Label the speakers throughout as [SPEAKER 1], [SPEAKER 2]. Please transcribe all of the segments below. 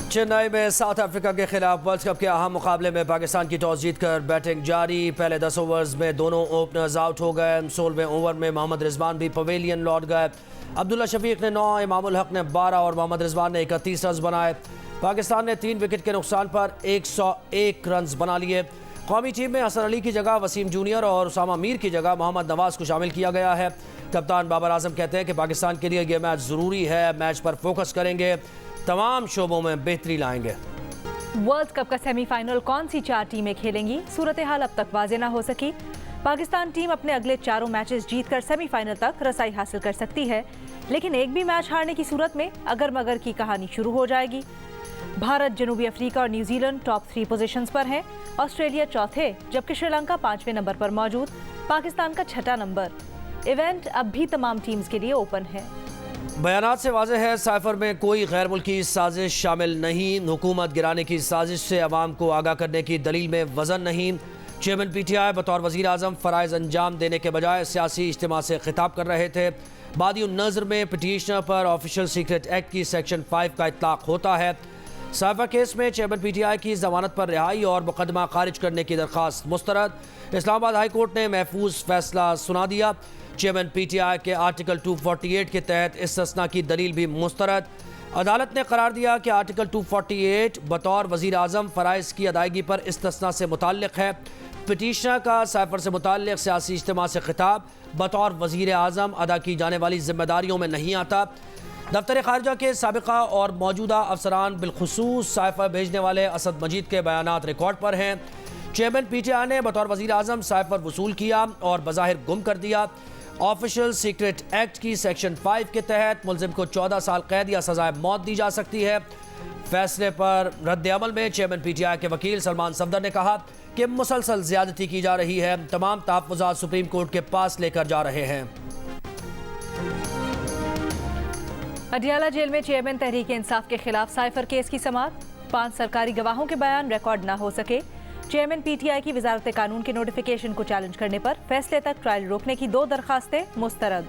[SPEAKER 1] चेन्नई में south Africa के खिलाफ वर्ल्ड कप के अहम मुकाबले में पाकिस्तान की टॉस जीतकर बैटिंग जारी। पहले 10 ओवर्स में दोनों ओपनर्स आउट हो गए। 16वें ओवर में मोहम्मद रिजवान भी पवेलियन लौट गए। अब्दुल्ला शफीक ने 9, इमामुल हक ने 12 और मोहम्मद रिजवान ने 31 रन बनाए। पाकिस्तान ने 3 विकेट के नुकसान पर 101 रन बना लिए। कौमी टीम में हसन अली की जगह वसीम जूनियर और उसामा मीर की जगह मोहम्मद नवाज को शामिल किया गया है। कप्तान बाबर आजम कहते हैं कि पाकिस्तान के लिए यह मैच ज़रूरी है, मैच पर फोकस करेंगे, तमाम शोबों में बेहतरी लाएंगे।
[SPEAKER 2] वर्ल्ड कप का सेमीफाइनल कौन सी 4 टीमें खेलेंगी, सूरत हाल अब तक वाज़ेह न हो सकी। पाकिस्तान टीम अपने अगले 4 मैचेस जीतकर सेमीफाइनल तक रसाई हासिल कर सकती है, लेकिन एक भी मैच हारने की सूरत में अगर मगर की कहानी शुरू हो जाएगी। भारत, जनूबी अफ्रीका और न्यूजीलैंड टॉप 3 पोजीशंस पर हैं। ऑस्ट्रेलिया चौथे, जबकि श्रीलंका 5वें नंबर पर मौजूद, पाकिस्तान का 6ठा नंबर। इवेंट अब भी तमाम टीम्स के लिए ओपन है।
[SPEAKER 1] बयानात से वाज़ेह है, साइफर में कोई गैर मुल्की साजिश शामिल नहीं। हुकूमत गिराने की साजिश से अवाम को आगाह करने की दलील में वजन नहीं। चेयरमैन PTI बतौर वज़ीर आज़म फ़राइज़ अंजाम देने के बजाय सियासी इज्तिमा से खिताब कर रहे थे। बादी नज़र में पिटीशनर पर ऑफिशियल सीक्रेट एक्ट की सेक्शन 5 का इतलाक़ होता है। साइफर केस में चेयरमैन PTI की जमानत पर रिहाई और मुकदमा खारिज करने की दरख्वास्त मुस्तरद। इस्लामाबाद हाई कोर्ट ने महफूज फैसला सुना दिया। चेयरमैन PTI के आर्टिकल 248 के तहत इस्तिस्ना की दलील भी मुस्तरद। अदालत ने करार दिया कि आर्टिकल 248 बतौर वज़ीर आज़म फ़राइज़ की अदायगी पर इस्तिस्ना से मुताल्लिक़ है। पिटीशनर का साइफर से मुताल्लिक़ सियासी इज्तिमा से खिताब बतौर वज़ीर आज़म अदा की जाने वाली जिम्मेदारियों में नहीं आता। दफ्तर ख़ारिजा के साबिक़ा और मौजूदा अफसरान बिलखुसूस साइफर भेजने वाले असद मजीद के बयानात रिकॉर्ड पर हैं। चेयरमैन PTI ने बतौर वज़ीर आज़म साइफर वसूल किया और बज़ाहिर गुम कर दिया। ऑफिशियल सीक्रेट एक्ट की सेक्शन 5 के तहत मुलजिम को 14 साल कैद या सज़ाए मौत दी जा सकती है। फैसले पर रद्द अमल में चेयरमैन PTI के वकील सलमान सफदर ने कहा कि मुसलसल ज़्यादती की जा रही है, तमाम तहफ़्फ़ुज़ात सुप्रीम कोर्ट के पास लेकर जा रहे हैं।
[SPEAKER 2] अडियाला जेल में चेयरमैन तहरीक इंसाफ के खिलाफ साइफर केस की समाअत। 5 सरकारी गवाहों के बयान रिकॉर्ड न हो सके। चेयरमैन PTI की वजारत कानून के नोटिफिकेशन को चैलेंज करने पर फैसले तक ट्रायल रोकने की 2 दरखास्तें मुस्तरद।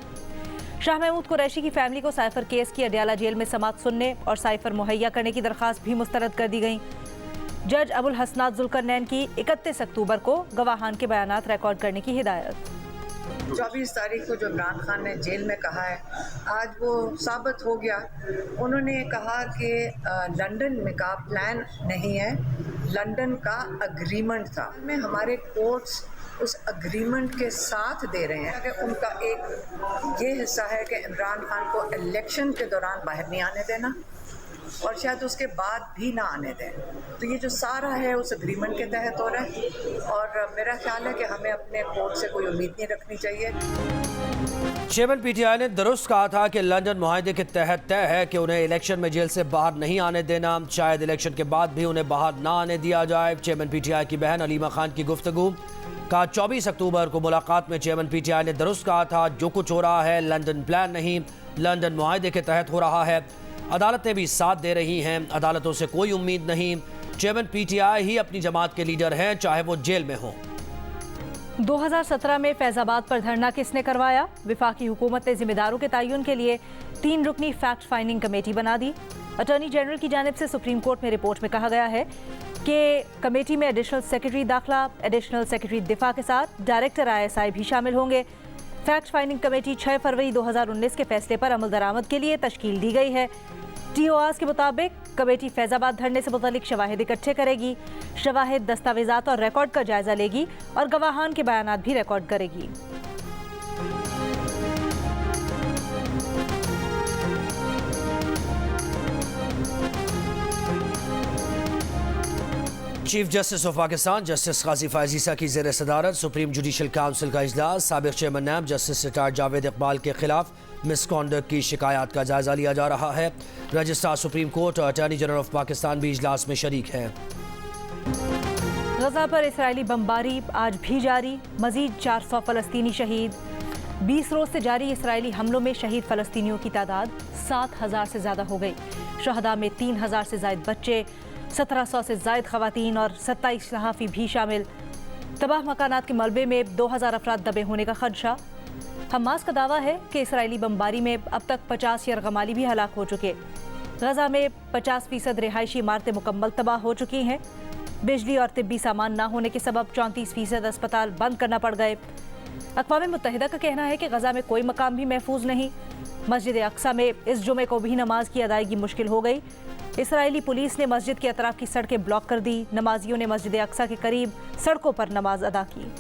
[SPEAKER 2] शाह महमूद कुरैशी की फैमिली को साइफर केस की अडियाला जेल में समाअत सुनने और साइफर मुहैया करने की दरखास्त भी मुस्तरद कर दी गई। जज अबुल हसनात जुल्करनैन की 31 अक्टूबर को गवाहान के बयानात रिकॉर्ड करने की हिदायत।
[SPEAKER 3] 24 तारीख को जो इमरान खान ने जेल में कहा है, आज वो साबित हो गया। उन्होंने कहा कि लंदन में का प्लान नहीं है, लंदन का अग्रीमेंट था। में हमारे कोर्ट्स उस अग्रीमेंट के साथ दे रहे हैं कि उनका एक ये हिस्सा है कि इमरान खान को इलेक्शन के दौरान बाहर नहीं आने देना और शायद उसके बाद भी ना आने दें। तो ये जो सारा है उस एग्रीमेंट के तहत हो रहा है और मेरा ख्याल है कि हमें अपने कोर्ट से कोई उम्मीद नहीं रखनी चाहिए।
[SPEAKER 1] चेयरमैन PTI ने दुरुस्त कहा था कि लंदन मुआहदे के तहत तय है कि उन्हें इलेक्शन में जेल से बाहर नहीं आने देना, शायद इलेक्शन के बाद भी उन्हें बाहर ना आने दिया जाए। चेयरमैन PTI की बहन अलीमा खान की गुफ्तगू का 24 अक्टूबर को मुलाकात में चेयरमैन PTI ने दुरुस्त कहा था, जो कुछ हो रहा है लंदन प्लान नहीं, लंदन मुआहदे के तहत हो रहा है। अदालतें भी साथ दे रही हैं, अदालतों से कोई उम्मीद नहीं। चेयरमैन PTI ही अपनी जमात के लीडर हैं, चाहे वो जेल में हो।
[SPEAKER 2] 2017 में फैजाबाद पर धरना किसने करवाया? विफाकी हुकूमत ने जिम्मेदारों के तयन के लिए 3 रुकनी फैक्ट फाइंडिंग कमेटी बना दी। अटॉर्नी जनरल की जानिब से सुप्रीम कोर्ट में रिपोर्ट में कहा गया है कि कमेटी में एडिशनल सेक्रेटरी दाखिला, एडिशनल सेक्रेटरी दिफा के साथ डायरेक्टर ISI भी शामिल होंगे। फैक्ट फाइंडिंग कमेटी 6 फरवरी 2019 के फैसले पर अमल दरामद के लिए तश्कील दी गई है। TORs के मुताबिक कमेटी फैजाबाद धरने से मुतालिक शवाहिद इकट्ठे करेगी, शवाहिद, दस्तावेजात और रिकॉर्ड का जायजा लेगी और गवाहान के बयानात भी रिकॉर्ड करेगी।
[SPEAKER 1] Chief justice of Pakistan justice Qazi Faez Isa की ज़ेर सदारत सुप्रीम जुडिशल काउंसिल का इजलास। साबिक़ chairman NAB justice retired Javed Iqbal के खिलाफ मिसकॉन्डक्ट की शिकायत का जायजा लिया जा रहा है। रजिस्ट्रार सुप्रीम कोर्ट और अटॉर्नी जनरल ऑफ पाकिस्तान भी इजलास में शरीक हैं।
[SPEAKER 2] गजा पर इसराइली बमबारी आज भी जारी, मजीद 400 फ़लस्तीनी शहीद। 20 रोज से जारी इसराइली हमलों में शहीद फ़लस्तीनियों की तादाद 7,000 से ज़्यादा हो गई। शहदा में 3,000 से ज़ायद बच्चे, 1700 से ज़ायद ख़वातीन और 27 सहाफ़ी भी शामिल। तबाह मकानात के मलबे में 2000 अफराद दबे होने का खदशा। हमास का दावा है कि इसराइली बमबारी में अब तक 50 यरगमाली भी हलाक हो चुके। गजा में 50% रिहायशी इमारतें मुकम्मल तबाह हो चुकी हैं। बिजली और तिब्बी सामान न होने के सबब 34% अस्पताल बंद करना पड़ गए। अक़वाम मुत्तहिदा का कहना है कि गजा में कोई मकाम भी महफूज नहीं। मस्जिद अक्सा में इस जुमे को भी नमाज की अदायगी मुश्किल हो गई। इसराइली पुलिस ने मस्जिद के अतराफ की सड़कें ब्लॉक कर दी। नमाजियों ने मस्जिद अक्सा के करीब सड़कों पर नमाज अदा की।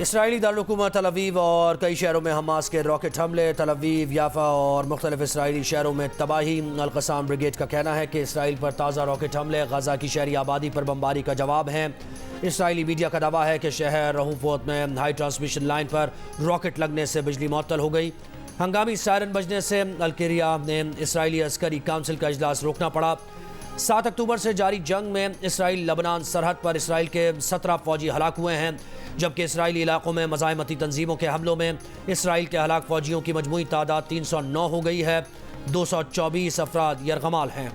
[SPEAKER 1] इसराइली दारुल-हुकूमत तल अवीव और कई शहरों में हमास के रॉकेट हमले। तल अवीव, याफा और मुख्तलिफ इसराइली शहरों में तबाही। अल-क़स्साम ब्रिगेड का कहना है कि इसराइल पर ताज़ा रॉकेट हमले गजा की शहरी आबादी पर बमबारी का जवाब हैं। इसराइली मीडिया का दावा है कि शहर रहूफोत में हाई ट्रांसमिशन लाइन पर रॉकेट लगने से बिजली मुअत्तल हो गई। हंगामी सायरन बजने से अल-किरिया ने इसराइली अस्करी काउंसिल का इजलास रोकना पड़ा। 7 अक्टूबर से जारी जंग में इसराइल लबनान सरहद पर इसराइल के 17 फौजी हलाक हुए हैं, जबकि इसराइली इलाकों में मज़ाहमती तंजीमों के हमलों में इसराइल के हलाक फौजियों की मजमूई तादाद 309 हो गई है। 224 अफराद यरगमाल हैं।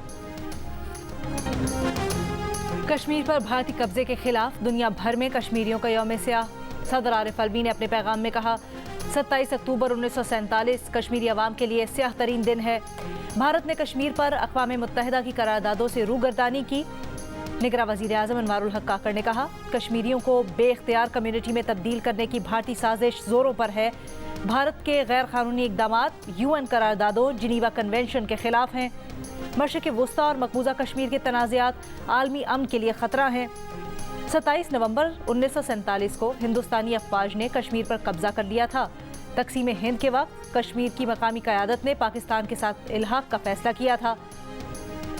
[SPEAKER 2] कश्मीर पर भारतीय कब्जे के खिलाफ दुनिया भर में कश्मीरियों का यौम स्याह। सदर आरिफ अलवी ने अपने पैगाम में कहा, 27 अक्टूबर 1947 कश्मीरी अवाम के लिए स्याह तरीन दिन है। भारत ने कश्मीर पर अक़वाम मुत्तहिदा की करारदादों से रूगर्दानी की। निगरां वज़ीर आज़म अनवारुल हक काकड़ ने कहा, कश्मीरियों को बेख्तियार कम्युनिटी में तब्दील करने की भारतीय साजिश जोरों पर है। भारत के गैर कानूनी इक़दामात UN करारदादों, जिनीवा कन्वेंशन के खिलाफ हैं। मशरिक़ वुस्ता और मकबूजा कश्मीर के तनाज़ात आलमी अमन के लिए ख़तरा हैं। 27 नवंबर 1947 को हिंदुस्तानी अफवाज ने कश्मीर पर कब्जा कर लिया था। तक़सीम हिंद के वक्त कश्मीर की मकामी क़यादत ने पाकिस्तान के साथ इल्हाक़ का फैसला किया था।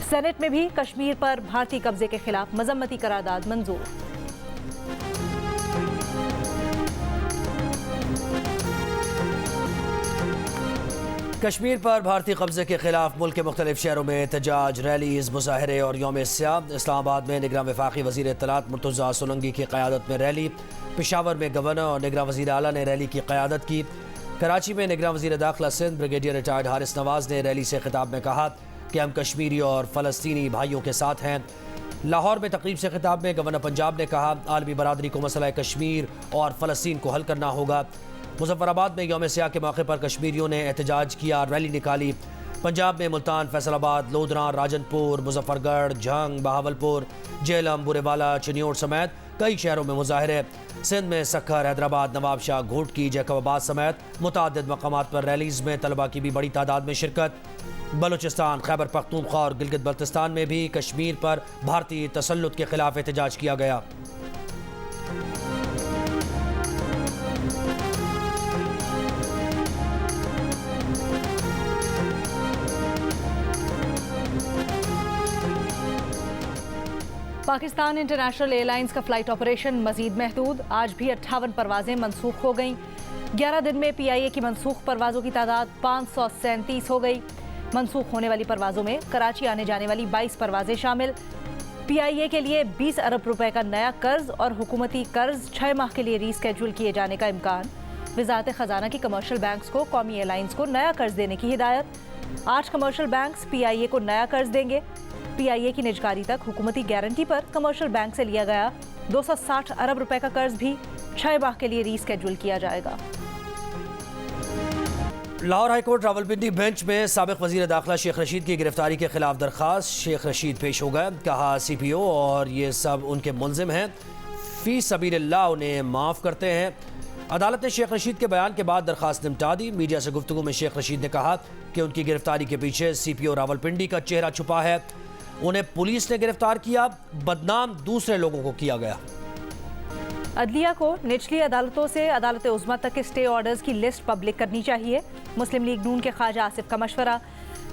[SPEAKER 2] सेनेट में भी कश्मीर पर भारतीय कब्जे के खिलाफ मजम्मती करारदाद मंजूर।
[SPEAKER 1] कश्मीर पर भारतीय कब्जे के खिलाफ मुल्क के मुख्तलिफ शहरों में एहतजाज, रैलीज, मुजाहरे और यौम स्याह। इस्लामाबाद में निगरान वफाकी वज़ीर इत्तलात मुर्तज़ा सोलंकी की क़यादत में रैली। पेशावर में गवर्नर और निगरान वज़ीर आला ने रैली की क़यादत की। कराची में निगरान वज़ीर दाखिला सिंध ब्रिगेडियर रिटायर्ड हारिस नवाज़ ने रैली से खिताब में कहा कि हम कश्मीरी और फ़लस्तीनी भाइयों के साथ हैं। लाहौर में तकरीब से खिताब में गवर्नर पंजाब ने कहा, आलमी बरादरी को मसला कश्मीर और फ़लस्तीन को हल करना होगा। मुज़फ़्फ़राबाद में यौम स्याह के मौके पर कश्मीरियों ने एहतजाज किया, रैली निकाली। पंजाब में मुल्तान, फैसलाबाद, लोधरा, राजनपुर, मुजफ्फरगढ़, झंग, बहावलपुर, जेलम, बुरेवाला, चिन्योट समेत कई शहरों में मुजाहरे। सिंध में सक्खर, हैदराबाद, नवाबशाह, घोटकी, जैकबाबाद समेत मुतअद्दिद मकामात पर रैलीज़ में तलबा की भी बड़ी तादाद में शिरकत। बलूचिस्तान, खैबर पख्तूनख्वा और गिलगित बल्तिस्तान में भी कश्मीर पर भारतीय तसल्लुत के खिलाफ एहतजाज किया गया।
[SPEAKER 2] पाकिस्तान इंटरनेशनल एयरलाइंस का फ़्लाइट ऑपरेशन मज़ीद महदूद। आज भी 58 परवाज़ें मनसूख हो गईं। 11 दिन में PIA की मनसूख परवाज़ों की तादाद 537 हो गई। मनसूख होने वाली परवाज़ों में कराची आने जाने वाली 22 परवाज़ें शामिल। PIA के लिए 20 अरब रुपए का नया कर्ज और हुकूमती कर्ज 6 माह के लिए रीस्केड्यूल किए जाने का इम्कान। वज़ारत ख़जाना की कमर्शियल बैंक्स को कौमी एयरलाइंस को नया कर्ज देने की हिदायत। 8 कमर्शियल बैंक्स PIA को नया कर्ज देंगे। PIA की निजकारी तक हुकूमती गारंटी पर कमर्शियल बैंक से लिया गया 260 अरब रुपए का कर्ज भी 6 माह के लिए रीस्केड्यूल किया जाएगा।
[SPEAKER 1] लाहौर हाईकोर्ट रावलपिंडी बेंच में साबिक वज़ीर दाखिला शेख रशीद की गिरफ्तारी के खिलाफ दरख्वास्त। शेख रशीद पेश हो गए। कहा, CPO और ये सब उनके मुलजिम हैं, फी सबीलिल्लाह उन्हें माफ़ करते हैं। अदालत ने शेख रशीद के बयान के बाद दरख्वास्त निपटा दी। मीडिया से गुफ्तगू में शेख रशीद ने कहा कि उनकी गिरफ्तारी के पीछे CPO रावलपिंडी का चेहरा छुपा है। उन्हें पुलिस ने गिरफ्तार किया, बदनाम दूसरे लोगों को किया गया।
[SPEAKER 2] अदलिया को निचली अदालतों से अदालत उज़्मा तक के स्टे ऑर्डर्स की लिस्ट पब्लिक करनी चाहिए। मुस्लिम लीग नून के ख्वाजा आसिफ का मशवरा।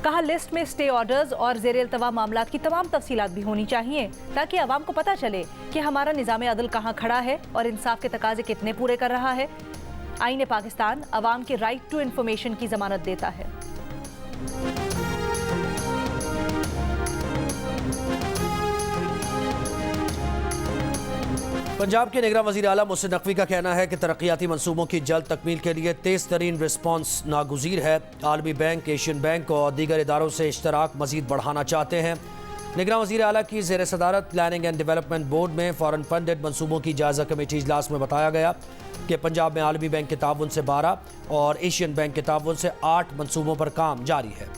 [SPEAKER 2] कहा, लिस्ट में स्टे ऑर्डर्स और ज़ेर इल्तवा मामलात की तमाम तफसीलात भी होनी चाहिए ताकि अवाम को पता चले कि हमारा निज़ाम अदल कहाँ खड़ा है और इंसाफ के तकाजे कितने पूरे कर रहा है। आईन पाकिस्तान अवाम के राइट टू इंफॉर्मेशन की जमानत देता है।
[SPEAKER 1] पंजाब के निगरान वज़ीर आला मोहसिन नकवी का कहना है कि तरक्याती मंसूबों की जल्द तकमील के लिए तेज़ तरीन रिस्पॉन्स नागुज़ीर है। आलमी बैंक, एशियन बैंक और दीगर इदारों से इश्तराक मज़ीद बढ़ाना चाहते हैं। निगरान वज़ीर आला की ज़ेर सदारत प्लानिंग एंड डेवलपमेंट बोर्ड में फ़ॉरेन फंडेड मंसूबों की जायज़ा कमेटी इजलास में बताया गया कि पंजाब में आलमी बैंक के ताउन से 12 और एशियन बैंक के ताउन से 8 मंसूबों पर काम जारी है।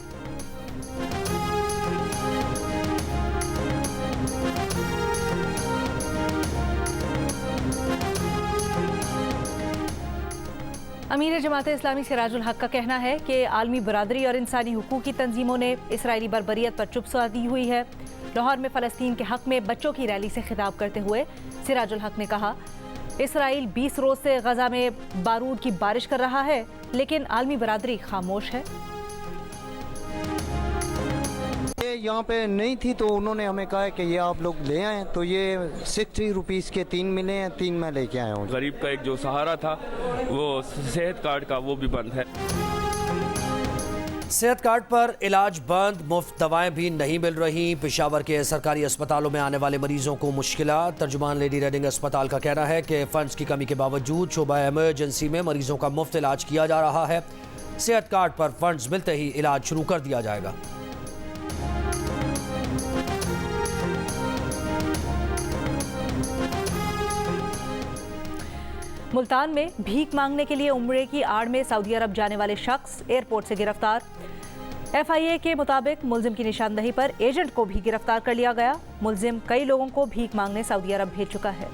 [SPEAKER 2] अमीर जमात इस्लामी सिराजुल हक का कहना है कि आलमी बरादरी और इंसानी हुकूक की तंजीमों ने इसराइली बर्बरियत पर चुप साधी हुई है। लाहौर में फ़लस्तीन के हक में बच्चों की रैली से खिताब करते हुए सिराजुल हक ने कहा, इसराइल 20 रोज से गजा में बारूद की बारिश कर रहा है, लेकिन आलमी बरादरी खामोश है।
[SPEAKER 4] ये यहाँ पे नहीं थी तो उन्होंने हमें कहा कि ये आप लोग ले आएँ, तो ये 60 रुपीज़ के 3 मिले हैं, 3 मैं लेके आया हूँ।
[SPEAKER 5] गरीब का एक जो सहारा था वो सेहत कार्ड का, वो भी बंद है।
[SPEAKER 1] सेहत कार्ड पर इलाज बंद, मुफ्त दवाएं भी नहीं मिल रही। पेशावर के सरकारी अस्पतालों में आने वाले मरीजों को मुश्किलात। तर्जुमान लेडी रेडिंग अस्पताल का कहना है कि फंड्स की कमी के बावजूद शोबा इमरजेंसी में मरीजों का मुफ्त इलाज किया जा रहा है। सेहत कार्ड पर फंड्स मिलते ही इलाज शुरू कर दिया जाएगा।
[SPEAKER 2] मुल्तान में भीख मांगने के लिए उम्रे की आड़ में सऊदी अरब जाने वाले शख्स एयरपोर्ट से गिरफ्तार। FIA के मुताबिक मुल्जिम की निशानदही पर एजेंट को भी गिरफ्तार कर लिया गया। मुल्जिम कई लोगों को भीख मांगने सऊदी अरब भेज चुका है।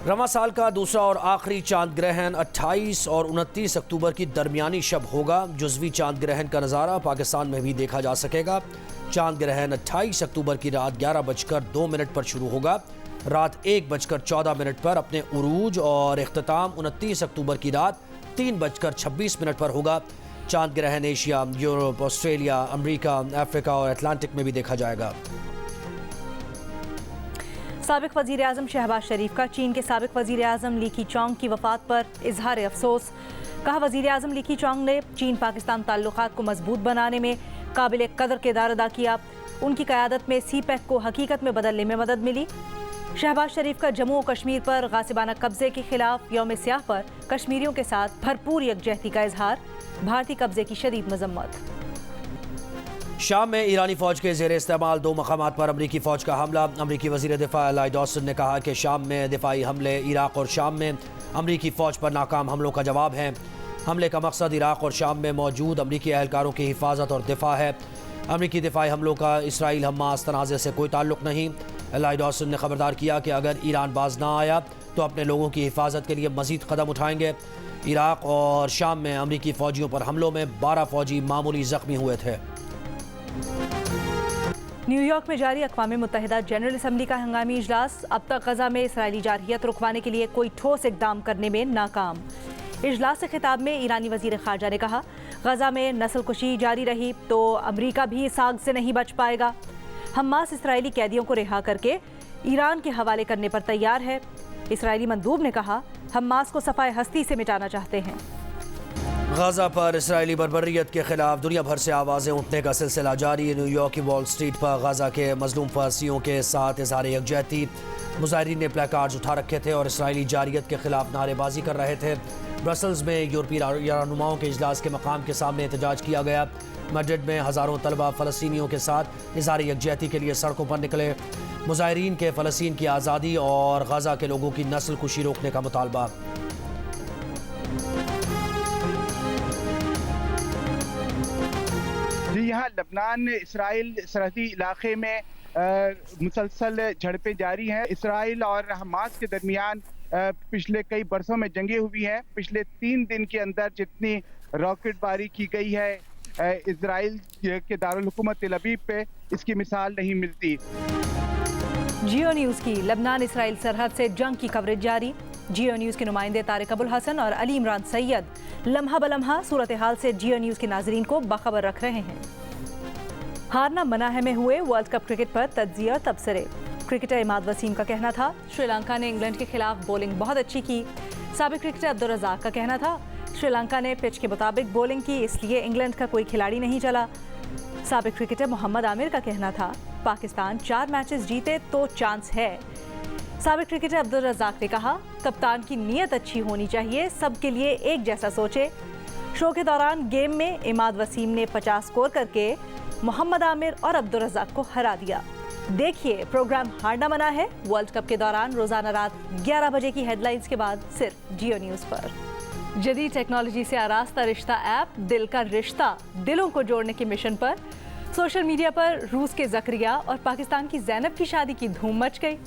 [SPEAKER 1] रवां साल का दूसरा और आखिरी चांद ग्रहण 28 और 29 अक्टूबर की दरमियानी शब होगा। जुज़वी चांद ग्रहण का नज़ारा पाकिस्तान में भी देखा जा सकेगा। चांद ग्रहण 28 अक्टूबर की रात 11:02 पर शुरू होगा। रात 1:14 पर अपने उरूज और इख्तिताम 29 अक्टूबर की रात 3:26 पर होगा। चांद ग्रहण Asia, Europe, Australia, America, Africa और अटलांटिक में भी देखा जाएगा।
[SPEAKER 2] साबिक वज़ीर आज़म शहबाज शरीफ का चीन के साबिक वज़ीर आज़म ली कीचोंग की वफ़ात पर इजहार अफसोस। कहा, वज़ीर आज़म ली कीचोंग ने चीन पाकिस्तान ताल्लुकात को मजबूत बनाने में काबिल कदर किरदार अदा किया। उनकी क़यादत में CPEC को हकीकत में बदलने में मदद मिली। शहबाज शरीफ का जम्मू और कश्मीर पर गासिबाना कब्जे के खिलाफ यौम स्याह पर कश्मीरियों के साथ भरपूर यकजहती का इजहार। भारतीय कब्जे की शदीद मजम्मत।
[SPEAKER 1] शाम में ईरानी फौज के ज़ेर इस्तेमाल 2 मकामात पर अमरीकी फौज का हमला। अमरीकी वज़ीर दिफा लॉयड ऑस्टिन ने कहा कि शाम में दिफाई हमले इराक़ और शाम में अमरीकी फौज पर नाकाम हमलों का जवाब है। हमले का मकसद इराक़ और शाम में मौजूद अमरीकी एहलकारों की हिफाजत और दिफा है। अमरीकी दिफाई हमलों का इसराइल हमास तनाज़े से कोई ताल्लुक़ नहीं। लॉयड ऑस्टिन ने खबरदार किया कि अगर ईरान बाज ना आया तो अपने लोगों की हिफाजत के लिए मज़ीद कदम उठाएंगे। इराक़ और शाम में अमरीकी फ़ौजियों पर हमलों में 12 फ़ौजी मामूली ज़ख्मी हुए थे।
[SPEAKER 2] न्यूयॉर्क में जारी अक़वाम मुत्तहिदा जनरल असम्बली का हंगामी इजलास। अब तक गजा में इसराइली जारहियत रुकवाने के लिए कोई ठोस इक़दाम करने में नाकाम। इजलास से खिताब में ईरानी वज़ीर ख़ारजा ने कहा, गजा में नस्लकुशी जारी रही तो अमरीका भी इस आग से नहीं बच पाएगा। हमास इसराइली कैदियों को रिहा करके ईरान के हवाले करने पर तैयार है। इसराइली मंदूब ने कहा, हमास को सफ़ाए हस्ती से मिटाना चाहते हैं।
[SPEAKER 1] गजा पर इसराइली बर्बरियत के खिलाफ दुनिया भर से आवाज़ें उठने का सिलसिला जारी। न्यूयॉर्क की वॉल स्ट्रीट पर गजा के मजलूम फलस्तीनियों के साथ इज़हार यकजहती। मुजाहिरीन ने प्लेकार्ड्स उठा रखे थे और इसराइली जारियत के खिलाफ नारेबाजी कर रहे थे। ब्रसल्स में यूरोपीय रहनुमाओं के इजलास के मकाम के सामने एहतजाज किया गया। मैड्रिड में हज़ारों तलबा फ़लस्तीनियों के साथ इज़हार यकजहती के लिए सड़कों पर निकले। मुजाहिरीन के फ़लस्तीन की आज़ादी और गजा के लोगों की नस्ल कुशी रोकने का मुतालबा।
[SPEAKER 6] जी हाँ, लबनान इसराइल सरहदी इलाके में मुसलसल झड़पें जारी हैं। इसराइल और हमास के दरमियान पिछले कई बरसों में जंगें हुई हैं। पिछले 3 दिन के अंदर जितनी रॉकेटबारी की गई है इसराइल के दारुल हुकूमत तेल अवीव पे, इसकी मिसाल नहीं मिलती।
[SPEAKER 2] जियो न्यूज़ की लबनान इसराइल सरहद से जंग की कवरेज जारी। जियो न्यूज़ के नुमाइंदे तारिक अबुल हसन और अली इमरान सैयद लम्हा बलम्हा सूरत हाल से जियो न्यूज़ के नाजरीन को बाखबर रख रहे हैं। हारना मना है में हुए वर्ल्ड कप क्रिकेट पर तज्जिया और तबसरे। क्रिकेटर इमाद वसीम का कहना था, श्रीलंका ने इंग्लैंड के खिलाफ बॉलिंग बहुत अच्छी की। साबिक क्रिकेटर अब्दुल रज़ाक का कहना था, श्रीलंका ने पिच के मुताबिक बॉलिंग की, इसलिए इंग्लैंड का कोई खिलाड़ी नहीं चला। साबिक क्रिकेटर मोहम्मद आमिर का कहना था, पाकिस्तान 4 मैचेस जीते तो चांस है। साबिक क्रिकेटर अब्दुल रज़ाक ने कहा, कप्तान की नीयत अच्छी होनी चाहिए, सबके लिए एक जैसा सोचे। शो के दौरान गेम में इमाद वसीम ने 50 स्कोर करके मोहम्मद आमिर और अब्दुल रज़ाक को हरा दिया। देखिए प्रोग्राम हारना मना है वर्ल्ड कप के दौरान रोजाना रात 11 बजे की हेडलाइंस के बाद सिर्फ जियो न्यूज़ पर। जदीद टेक्नोलॉजी से आरास्ता रिश्ता ऐप दिल का रिश्ता दिलों को जोड़ने के मिशन पर। सोशल मीडिया पर रूस के ज़करिया और पाकिस्तान की ज़ैनब की शादी की धूम मच गई।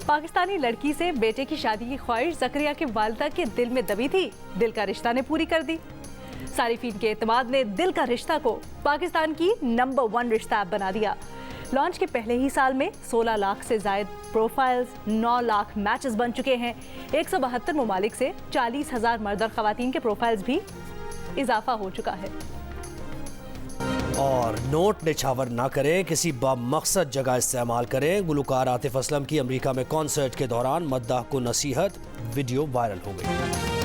[SPEAKER 2] पाकिस्तानी लड़की से बेटे की शादी की ख्वाहिश जकरिया के वालिदा के दिल में दबी थी। दिल का रिश्ता ने पूरी कर दी। सारिफीन के एतमाद ने दिल का रिश्ता को पाकिस्तान की नंबर 1 रिश्ता ऐप बना दिया। लॉन्च के पहले ही साल में 16 लाख से जायद प्रोफाइल्स, 9 लाख मैचेस बन चुके हैं। 172 ममालिक से 40,000 मर्द और खवातीन के प्रोफाइल्स भी इजाफा हो चुका है।
[SPEAKER 1] और नोट निछावर ना करें, किसी बामकसद जगह इस्तेमाल करें। गुलकार आतिफ असलम की अमेरिका में कॉन्सर्ट के दौरान मद्दाह को नसीहत, वीडियो वायरल हो गई।